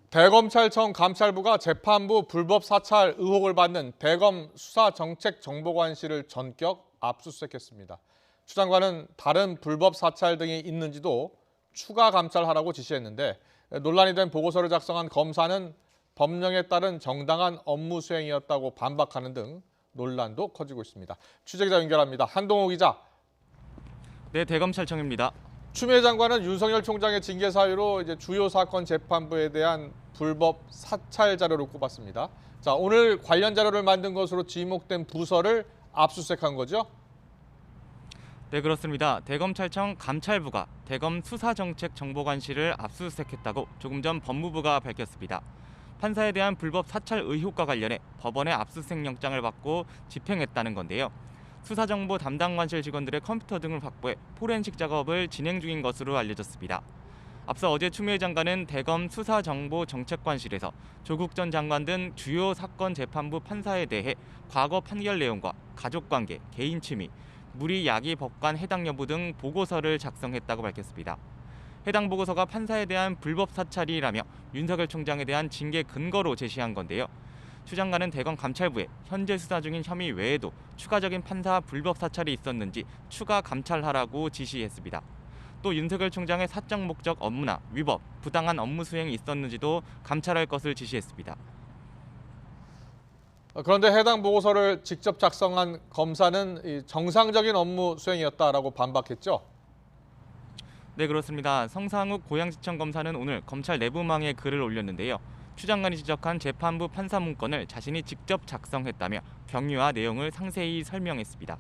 대검찰청 감찰부가 재판부 불법 사찰 의혹을 받는 대검 수사정책정보관실을 전격 압수수색했습니다. 추 장관은 다른 불법 사찰 등이 있는지도 추가 감찰하라고 지시했는데 논란이 된 보고서를 작성한 검사는 법령에 따른 정당한 업무 수행이었다고 반박하는 등 논란도 커지고 있습니다. 취재기자 연결합니다. 한동호 기자. 네, 대검찰청입니다. 추미애 장관은 윤석열 총장의 징계 사유로 주요 사건 재판부에 대한 불법 사찰 자료를 꼽았습니다. 자, 오늘 관련 자료를 만든 것으로 지목된 부서를 압수수색한 거죠? 네, 그렇습니다. 대검찰청 감찰부가 대검 수사정책정보관실을 압수수색했다고 조금 전 법무부가 밝혔습니다. 판사에 대한 불법 사찰 의혹과 관련해 법원의 압수수색 영장을 받고 집행했다는 건데요. 수사정보 담당 관실 직원들의 컴퓨터 등을 확보해 포렌식 작업을 진행 중인 것으로 알려졌습니다. 앞서 어제 추미애 장관은 대검 수사정보정책관실에서 조국 전 장관 등 주요 사건 재판부 판사에 대해 과거 판결 내용과 가족관계, 개인 취미, 무리 야기 법관 해당 여부 등 보고서를 작성했다고 밝혔습니다. 해당 보고서가 판사에 대한 불법 사찰이라며 윤석열 총장에 대한 징계 근거로 제시한 건데요. 추 장관은 대검 감찰부에 현재 수사 중인 혐의 외에도 추가적인 판사 불법 사찰이 있었는지 추가 감찰하라고 지시했습니다. 또 윤석열 총장의 사적 목적 업무나 위법, 부당한 업무 수행이 있었는지도 감찰할 것을 지시했습니다. 그런데 해당 보고서를 직접 작성한 검사는 정상적인 업무 수행이었다라고 반박했죠? 네, 그렇습니다. 성상욱 고양시청 검사는 오늘 검찰 내부망에 글을 올렸는데요. 추 장관이 지적한 재판부 판사 문건을 자신이 직접 작성했다며 경위와 내용을 상세히 설명했습니다.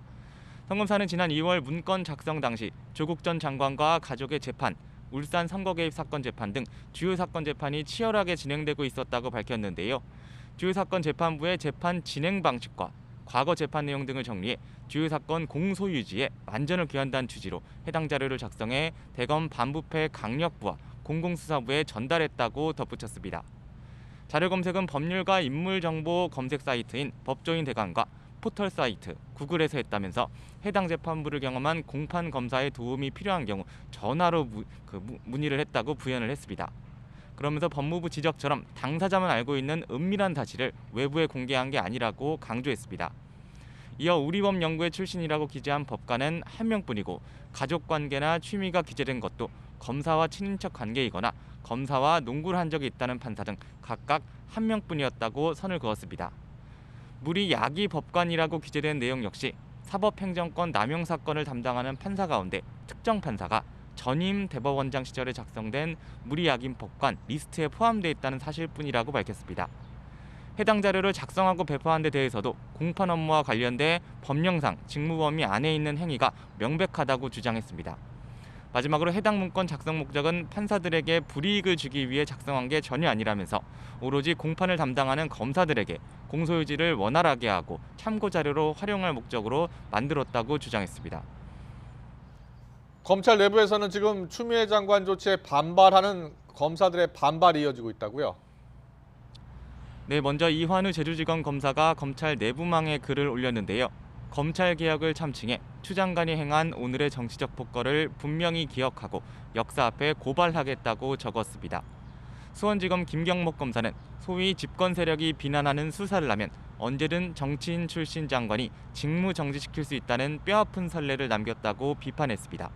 성 검사는 지난 2월 문건 작성 당시 조국 전 장관과 가족의 재판, 울산 선거 개입 사건 재판 등 주요 사건 재판이 치열하게 진행되고 있었다고 밝혔는데요. 주요 사건 재판부의 재판 진행 방식과 과거 재판 내용 등을 정리해 주요 사건 공소유지에 만전을 기한다는 취지로 해당 자료를 작성해 대검 반부패 강력부와 공공수사부에 전달했다고 덧붙였습니다. 자료 검색은 법률과 인물정보 검색 사이트인 법조인 대관과 포털 사이트, 구글에서 했다면서 해당 재판부를 경험한 공판 검사의 도움이 필요한 경우 전화로 문의를 했다고 부연을 했습니다. 그러면서 법무부 지적처럼 당사자만 알고 있는 은밀한 사실을 외부에 공개한 게 아니라고 강조했습니다. 이어 우리법 연구회 출신이라고 기재한 법관은 한 명뿐이고 가족관계나 취미가 기재된 것도 검사와 친인척 관계이거나 검사와 농구를 한 적이 있다는 판사 등 각각 한 명뿐이었다고 선을 그었습니다. 무리 야기 법관이라고 기재된 내용 역시 사법행정권 남용 사건을 담당하는 판사 가운데 특정 판사가 전임 대법원장 시절에 작성된 무리 야기 법관 리스트에 포함되어 있다는 사실뿐이라고 밝혔습니다. 해당 자료를 작성하고 배포한 데 대해서도 공판 업무와 관련돼 법령상 직무 범위 안에 있는 행위가 명백하다고 주장했습니다. 마지막으로 해당 문건 작성 목적은 판사들에게 불이익을 주기 위해 작성한 게 전혀 아니라면서 오로지 공판을 담당하는 검사들에게 공소유지를 원활하게 하고 참고 자료로 활용할 목적으로 만들었다고 주장했습니다. 검찰 내부에서는 지금 추미애 장관 조치에 반발하는 검사들의 반발이 이어지고 있다고요? 네, 먼저 이환우 제주지검 검사가 검찰 내부망에 글을 올렸는데요. 검찰개혁을 참칭해 추 장관이 행한 오늘의 정치적 폭거를 분명히 기억하고 역사 앞에 고발하겠다고 적었습니다. 수원지검 김경목 검사는 소위 집권 세력이 비난하는 수사를 하면 언제든 정치인 출신 장관이 직무 정지시킬 수 있다는 뼈아픈 선례를 남겼다고 비판했습니다.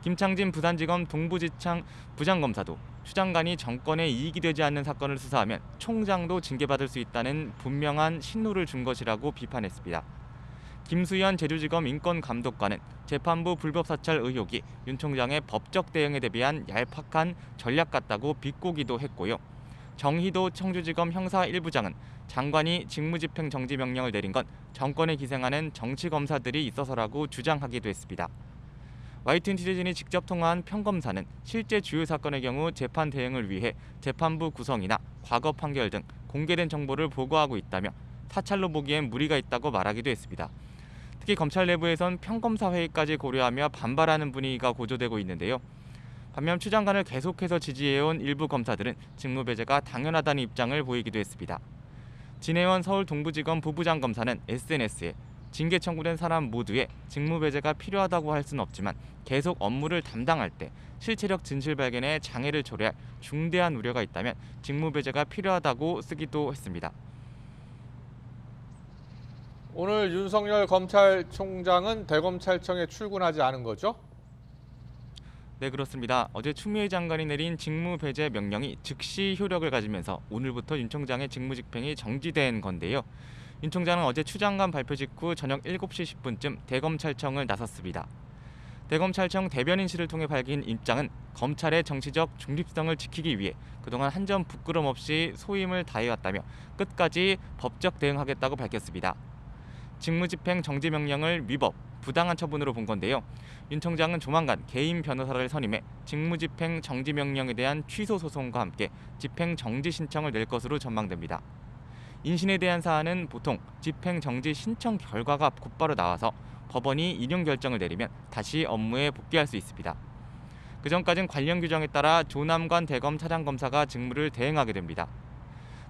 김창진 부산지검 동부지청 부장검사도 추 장관이 정권에 이익이 되지 않는 사건을 수사하면 총장도 징계받을 수 있다는 분명한 신호를 준 것이라고 비판했습니다. 김수현 제주지검 인권감독관은 재판부 불법 사찰 의혹이 윤 총장의 법적 대응에 대비한 얄팍한 전략 같다고 비꼬기도 했고요. 정희도 청주지검 형사 1부장은 장관이 직무집행 정지 명령을 내린 건 정권에 기생하는 정치검사들이 있어서라고 주장하기도 했습니다. YTN 취재진이 직접 통화한 평검사는 실제 주요 사건의 경우 재판 대응을 위해 재판부 구성이나 과거 판결 등 공개된 정보를 보고하고 있다며 사찰로 보기엔 무리가 있다고 말하기도 했습니다. 특히 검찰 내부에선 평검사 회의까지 고려하며 반발하는 분위기가 고조되고 있는데요. 반면 추 장관을 계속해서 지지해온 일부 검사들은 직무 배제가 당연하다는 입장을 보이기도 했습니다. 진혜원 서울 동부지검 부부장 검사는 SNS에 징계 청구된 사람 모두의 직무 배제가 필요하다고 할 수는 없지만 계속 업무를 담당할 때 실체력 진실 발견에 장애를 초래할 중대한 우려가 있다면 직무 배제가 필요하다고 쓰기도 했습니다. 오늘 윤석열 검찰총장은 대검찰청에 출근하지 않은 거죠? 네, 그렇습니다. 어제 추미애 장관이 내린 직무 배제 명령이 즉시 효력을 가지면서 오늘부터 윤 총장의 직무집행이 정지된 건데요. 윤 총장은 어제 추 장관 발표 직후 저녁 7시 10분쯤 대검찰청을 나섰습니다. 대검찰청 대변인실을 통해 밝힌 입장은 검찰의 정치적 중립성을 지키기 위해 그동안 한 점 부끄럼 없이 소임을 다해왔다며 끝까지 법적 대응하겠다고 밝혔습니다. 직무집행 정지 명령을 위법, 부당한 처분으로 본 건데요. 윤 총장은 조만간 개인 변호사를 선임해 직무집행 정지 명령에 대한 취소 소송과 함께 집행 정지 신청을 낼 것으로 전망됩니다. 인신에 대한 사안은 보통 집행 정지 신청 결과가 곧바로 나와서 법원이 인용 결정을 내리면 다시 업무에 복귀할 수 있습니다. 그 전까지는 관련 규정에 따라 조남관 대검 차장검사가 직무를 대행하게 됩니다.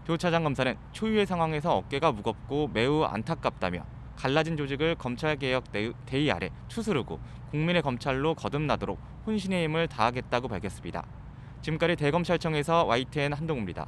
조 차장검사는 초유의 상황에서 어깨가 무겁고 매우 안타깝다며 갈라진 조직을 검찰개혁 대의 아래 추스르고 국민의 검찰로 거듭나도록 혼신의 힘을 다하겠다고 밝혔습니다. 지금까지 대검찰청에서 YTN 한동우입니다.